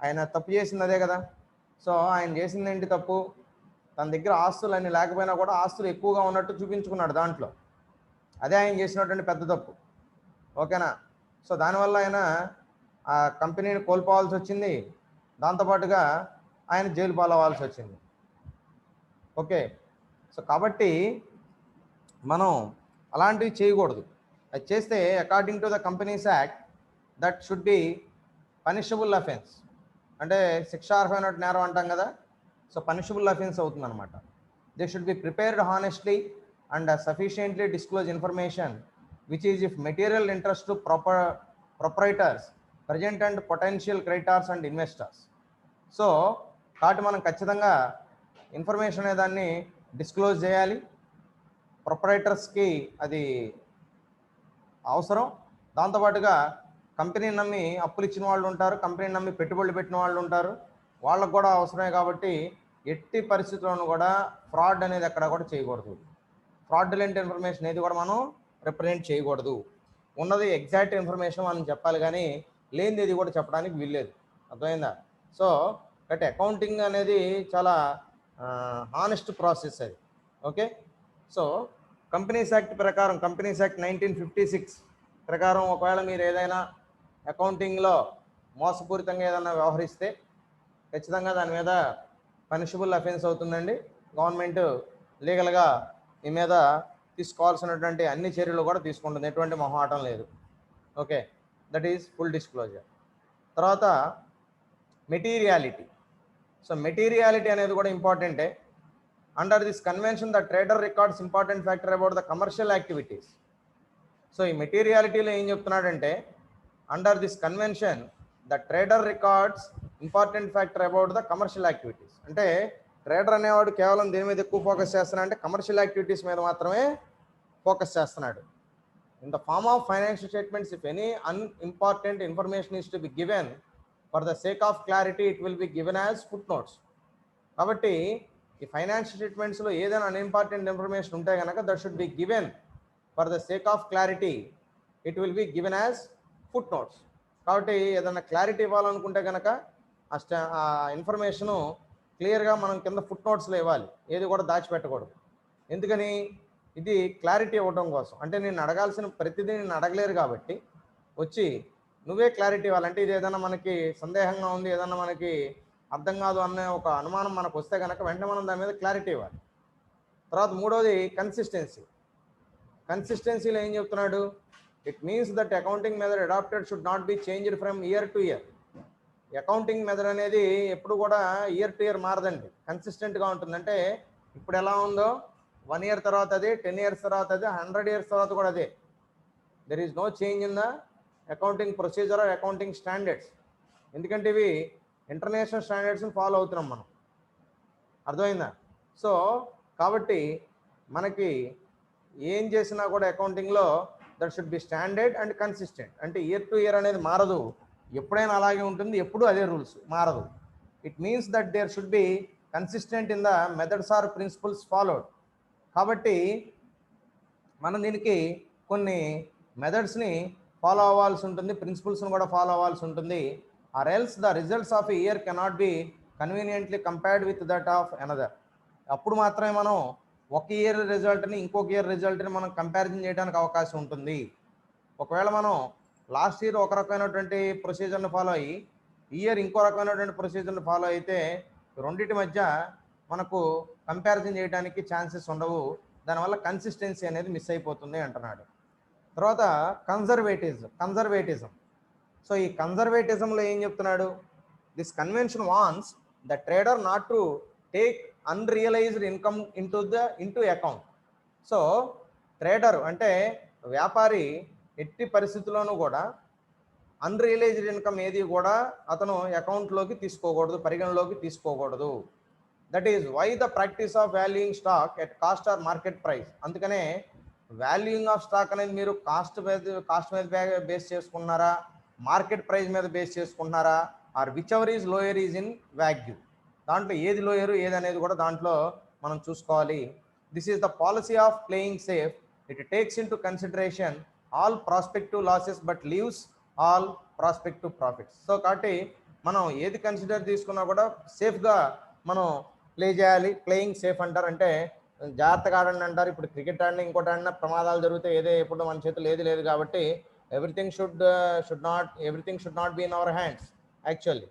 ఆయన తప్పు చేసింది అదే కదా. సో ఆయన చేసింది ఏంటి తప్పు, తన దగ్గర ఆస్తులు అన్ని లేకపోయినా కూడా ఆస్తులు ఎక్కువగా ఉన్నట్టు చూపించుకున్నాడు దాంట్లో, అదే ఆయన చేసినటువంటి పెద్ద తప్పు. ఓకేనా. సో దానివల్ల ఆయన ఆ కంపెనీని కోల్పోవాల్సి వచ్చింది, దాంతోపాటుగా ఆయన జైలు పాలవ్వాల్సి వచ్చింది. ఓకే. సో కాబట్టి మనం అలాంటివి చేయకూడదు. అది చేస్తే according to the companies act that should B punishable offence, అంటే శిక్షార్హమైన నేరం అంటాం కదా. సో పనిషబుల్ అఫెన్స్ అవుతుంది అనమాట. They should be prepared honestly and sufficiently disclose information which is if material interest to proprietors present and potential creditors and investors. So కాబట్టి మనం ఖచ్చితంగా information అనే దాన్ని డిస్క్లోజ్ చేయాలి. ప్రొపరైటర్స్కి అది అవసరం. దాంతోపాటుగా కంపెనీని నమ్మి అప్పులు ఇచ్చిన వాళ్ళు ఉంటారు, కంపెనీని నమ్మి పెట్టుబడులు పెట్టిన వాళ్ళు ఉంటారు, వాళ్ళకు కూడా అవసరమే. కాబట్టి ఎట్టి పరిస్థితుల్లోనూ కూడా ఫ్రాడ్ అనేది ఎక్కడ కూడా చేయకూడదు. ఫ్రాడ్యులెంట్ ఇన్ఫర్మేషన్ ఏది కూడా మనం రిప్రజెంట్ చేయకూడదు. ఉన్నది ఎగ్జాక్ట్ ఇన్ఫర్మేషన్ మనం చెప్పాలి, కానీ లేనిది ఏది కూడా చెప్పడానికి వీల్లేదు. అర్థమైందా. సో బట్ అకౌంటింగ్ అనేది చాలా హానెస్ట్ ప్రాసెస్ అది. ఓకే. సో కంపెనీస్ యాక్ట్ ప్రకారం, కంపెనీస్ యాక్ట్ 1956 ప్రకారం ఒకవేళ మీరు ఏదైనా అకౌంటింగ్లో మోసపూరితంగా ఏదైనా వ్యవహరిస్తే ఖచ్చితంగా దాని మీద పనిషబుల్ అఫెన్స్ అవుతుందండి. గవర్నమెంట్ లీగల్గా మీ మీద తీసుకోవాల్సినటువంటి అన్ని చర్యలు కూడా తీసుకుంటుంది, ఎటువంటి మొహమాటం లేదు. Okay. That is full disclosure. తర్వాత మెటీరియాలిటీ. సో మెటీరియాలిటీ అనేది కూడా ఇంపార్టెంటే. Under this convention the trader records important factor about the commercial activities. So ఈ మెటీరియాలిటీలో ఏం చెప్తున్నాడంటే, under this convention the trader records important factor about the commercial activities. అంటే trader అనేవాడు కేవలం దేని మీద ఎక్కువ ఫోకస్ చేస్తున్నాడు అంటే కమర్షియల్ యాక్టివిటీస్ మీద మాత్రమే ఫోకస్ చేస్తున్నాడు. In the form of financial statements if any unimportant information is to be given for the sake of clarity it will be given as footnotes. కాబట్టి ఈ ఫైనాన్షియల్ స్టేట్మెంట్స్లో ఏదైనా unimportant information ఉంటే కనుక that should be given for the sake of clarity it will be given as footnotes. కాబట్టి ఏదైనా clarity ఇవ్వాలనుకుంటే కనుక ఆ ఇన్ఫర్మేషను క్లియర్గా మనం కింద ఫుట్ నోట్స్లో ఇవ్వాలి, ఏది కూడా దాచిపెట్టకూడదు. ఎందుకని, ఇది క్లారిటీ ఇవ్వడం కోసం. అంటే నేను అడగాల్సిన ప్రతిదీ నేను అడగలేరు కాబట్టి వచ్చి నువ్వే క్లారిటీ ఇవ్వాలంటే, ఇది ఏదైనా మనకి సందేహంగా ఉంది, ఏదైనా మనకి అర్థం కాదు అనే ఒక అనుమానం మనకు వస్తే కనుక వెంటనే మనం దాని మీద క్లారిటీ ఇవ్వాలి. తర్వాత మూడోది కన్సిస్టెన్సీ. కన్సిస్టెన్సీలో ఏం చెప్తున్నాడు, it means that accounting method adapted should not be changed from year to year. Accounting method అనేది ఎప్పుడు కూడా ఇయర్ టు ఇయర్ మారదండి, కన్సిస్టెంట్గా ఉంటుంది. అంటే ఇప్పుడు ఎలా ఉందో 1 year తర్వాత అదే, 10 years తర్వాత అదే, 100 years తర్వాత కూడా అదే. There is no change in the accounting procedure or accounting standards. ఎందుకంటే ఇవి ఇంటర్నేషనల్ స్టాండర్డ్స్ని ఫాలో అవుతున్నాం మనం. అర్థమైందా. సో కాబట్టి మనకి ఏం చేసినా కూడా అకౌంటింగ్లో that should be standard and consistent. అంటే ఇయర్ టు ఇయర్ అనేది మారదు, ఎప్పుడైనా అలాగే ఉంటుంది, ఎప్పుడు అదే రూల్స్ మారదు. It means that there should be consistent in the methods or principles followed. కాబట్టి మనం దీనికి కొన్ని మెథడ్స్ని ఫాలో అవ్వాల్సి ఉంటుంది, ప్రిన్సిపల్స్ని కూడా ఫాలో అవ్వాల్సి ఉంటుంది. Or else the results of a year cannot be conveniently compared with that of another. అప్పుడు మాత్రమే మనం ఒక ఇయర్ రిజల్ట్ని ఇంకొక ఇయర్ రిజల్ట్ని మనం కంపారిజన్ చేయడానికి అవకాశం ఉంటుంది. ఒకవేళ మనం లాస్ట్ ఇయర్ ఒక రకమైనటువంటి ప్రొసీజర్ని ఫాలో అయ్యి ఈ ఇయర్ ఇంకో రకమైనటువంటి ప్రొసీజర్ని ఫాలో అయితే రెండింటి మధ్య మనకు కంపారిజన్ చేయడానికి ఛాన్సెస్ ఉండవు, దానివల్ల కన్సిస్టెన్సీ అనేది మిస్ అయిపోతుంది అంటున్నాడు. తర్వాత కన్జర్వేటిజం. సో ఈ కన్జర్వేటిజంలో ఏం చెప్తున్నాడు, this convention warns the trader not to take unrealised income into account. So trader అంటే వ్యాపారి ఎట్టి పరిస్థితుల్లోనూ కూడా అన్రియలైజ్డ్ ఇన్కమ్ ఏది కూడా అతను అకౌంట్లోకి తీసుకోకూడదు, పరిగణలోకి తీసుకోకూడదు. That is why the practice of valuing stock at cost or market price. అందుకనే వాల్యూయింగ్ ఆఫ్ స్టాక్ అనేది మీరు కాస్ట్ మీద బేస్ చేసుకున్నారా, మార్కెట్ ప్రైస్ మీద బేస్ చేసుకుంటున్నారా, or whichever is lower is in value. దాంట్లో ఏది లోయరు ఏది అనేది కూడా దాంట్లో మనం చూసుకోవాలి. This is the policy of playing safe. It takes into consideration all prospective losses but leaves all prospective profits. So కాబట్టి మనం ఏది కన్సిడర్ తీసుకున్నా కూడా సేఫ్గా మనం ప్లే చేయాలి. ప్లేయింగ్ సేఫ్ అంటారు, అంటే జాగ్రత్తగా ఆడండి అంటారు. ఇప్పుడు క్రికెట్ ఆడినా ఇంకోటి ఆడినా ప్రమాదాలు జరిగితే ఏదే ఎప్పుడు మన చేతులు ఏది లేదు కాబట్టి everything should not be in our hands actually.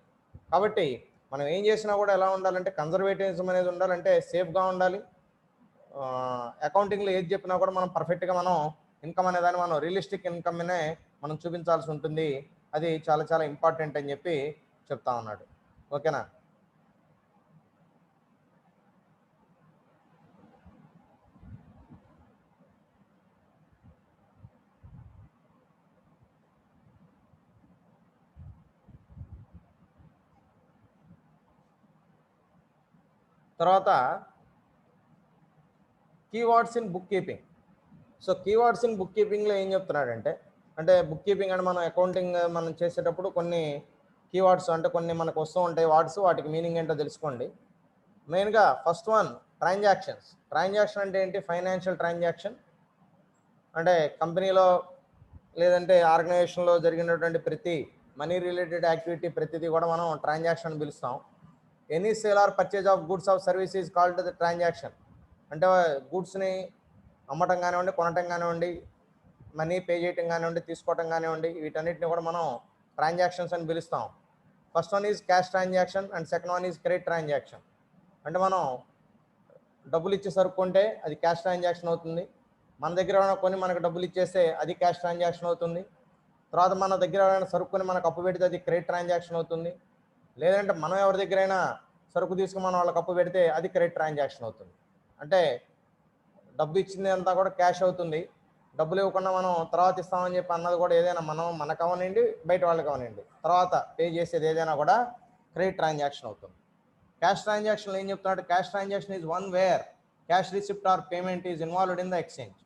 కాబట్టి మనం ఏం చేసినా కూడా ఎలా ఉండాలంటే కన్జర్వేటివిజం అనేది ఉండాలంటే సేఫ్గా ఉండాలి. అకౌంటింగ్లో ఏది చెప్పినా కూడా మనం పర్ఫెక్ట్గా మనం ఇన్కమ్ అనేదాన్ని మనం రియలిస్టిక్ ఇన్కమ్నే మనం చూపించాల్సి ఉంటుంది. అది చాలా చాలా ఇంపార్టెంట్ అని చెప్పి చెప్తా ఉన్నాడు. ఓకేనా? తర్వాత keywords in book keeping. So keywords in book కీపింగ్లో ఏం చెప్తున్నాడంటే, అంటే బుక్ కీపింగ్ అంటే మనం అకౌంటింగ్ మనం చేసేటప్పుడు కొన్ని కీవర్డ్స్ అంటే కొన్ని మనకు వస్తూ ఉంటాయి వర్డ్స్, వాటికి మీనింగ్ ఏంటో తెలుసుకోండి. మెయిన్గా ఫస్ట్ వన్ ట్రాన్సాక్షన్స్. ట్రాన్సాక్షన్ అంటే ఏంటి? ఫైనాన్షియల్ ట్రాన్సాక్షన్ అంటే కంపెనీలో లేదంటే ఆర్గనైజేషన్లో జరిగినటువంటి ప్రతి మనీ రిలేటెడ్ యాక్టివిటీ ప్రతిదీ కూడా మనం ట్రాన్సాక్షన్ పిలుస్తాం. Any sale are purchase of goods of service is called the transaction. అంటే గూడ్స్ని అమ్మటం కానివ్వండి, కొనటం కానివ్వండి, మనీ పే చేయటం కానివ్వండి, తీసుకోవటం కానివ్వండి, వీటన్నిటిని కూడా మనం ట్రాన్సాక్షన్స్ అని పిలుస్తాం. First one is cash transaction and second one is credit transaction. అంటే మనం డబ్బులు ఇచ్చి సరుక్కుంటే అది క్యాష్ ట్రాన్సాక్షన్ అవుతుంది. మన దగ్గర కొని మనకు డబ్బులు ఇచ్చేస్తే అది క్యాష్ ట్రాన్సాక్షన్ అవుతుంది. తర్వాత మన దగ్గర సరుకుని మనకు అప్పు పెడితే అది క్రెడిట్ ట్రాన్సాక్షన్ అవుతుంది. లేదంటే మనం ఎవరి దగ్గరైనా సరుకు తీసుకుని మనం వాళ్ళకి అప్పు పెడితే అది క్రెడిట్ ట్రాన్సాక్షన్ అవుతుంది. అంటే డబ్బు ఇచ్చింది అంతా కూడా క్యాష్ అవుతుంది. డబ్బులు ఇవ్వకుండా మనం తర్వాత ఇస్తామని చెప్పి అన్నది కూడా ఏదైనా మనకు అవనండి, బయట వాళ్ళకి అవనండి, తర్వాత పే చేసేది ఏదైనా కూడా క్రెడిట్ ట్రాన్సాక్షన్ అవుతుంది. క్యాష్ ట్రాన్సాక్షన్ ఏం చెప్తున్నాడు? Cash transaction is one where cash receipt or payment is involved in the exchange.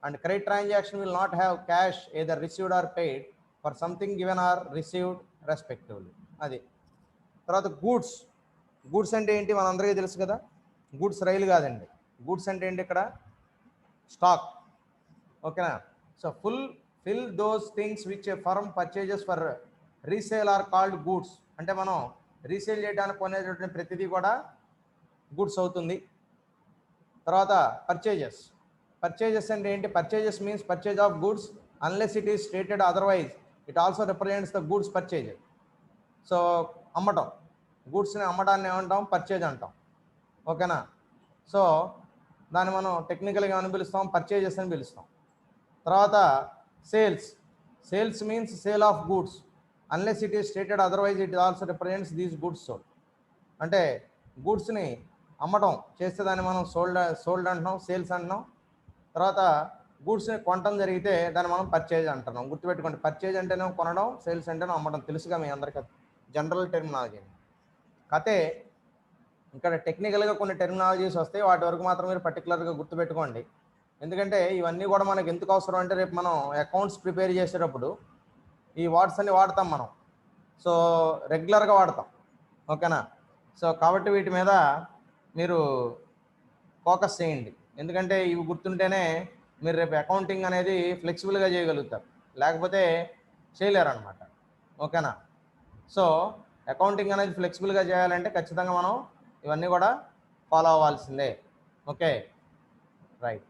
And credit transaction will not have cash either received or paid for something given or received respectively. అది. తర్వాత goods అంటే ఏంటి మనందరికీ తెలుసు కదా. Goods రైలు కాదండి. Goods అంటే ఏంటి? ఇక్కడ స్టాక్. ఓకేనా? So fill those things which a firm purchases for resale are called goods. అంటే మనం రీసేల్ చేయడానికి కొనేటటువంటి ప్రతిదీ కూడా గూడ్స్ అవుతుంది. తర్వాత పర్చేజెస్ అంటే ఏంటి? Purchases means purchase of goods unless it is stated otherwise it also represents the goods purchase. So అమ్మటం, గూడ్స్ని అమ్మడాన్ని ఏమంటాం? పర్చేజ్ అంటాం. ఓకేనా? సో దాన్ని మనం టెక్నికల్గా అని పిలుస్తాం, పర్చేజెస్ అని పిలుస్తాం. తర్వాత sales means sale of goods unless it is stated otherwise it also represents these goods sold. అంటే గూడ్స్ని అమ్మటం చేస్తే దాన్ని మనం సోల్డ్ అంటున్నాం, సేల్స్ అంటున్నాం. తర్వాత గూడ్స్ని కొనటం జరిగితే దాన్ని మనం పర్చేజ్ అంటున్నాం. గుర్తుపెట్టుకోండి, పర్చేజ్ అంటేనే కొనడం, సేల్స్ అంటేనే అమ్మడం. తెలుసుగా మీ అందరికీ జనరల్ టెర్మినాలజీ. కతే ఇక్కడ టెక్నికల్గా కొన్ని టెర్మినాలజీస్ వస్తాయి, వాటి వరకు మాత్రం మీరు పర్టికులర్గా గుర్తుపెట్టుకోండి. ఎందుకంటే ఇవన్నీ కూడా మనకు ఎందుకు అవసరం అంటే రేపు మనం అకౌంట్స్ ప్రిపేర్ చేసేటప్పుడు ఈ వర్డ్స్ అన్ని వాడతాం మనం. సో రెగ్యులర్గా వాడతాం. ఓకేనా? సో కాబట్టి వీటి మీద మీరు ఫోకస్ చేయండి. ఎందుకంటే ఇవి గుర్తుంటేనే మీరు రేపు అకౌంటింగ్ అనేది ఫ్లెక్సిబుల్గా చేయగలుగుతారు, లేకపోతే చేయలేరు అనమాట. ఓకేనా? సో అకౌంటింగ్ అనేది ఫ్లెక్సిబుల్గా చేయాలంటే ఖచ్చితంగా మనం ఇవన్నీ కూడా ఫాలో అవ్వాల్సిందే. Okay, right.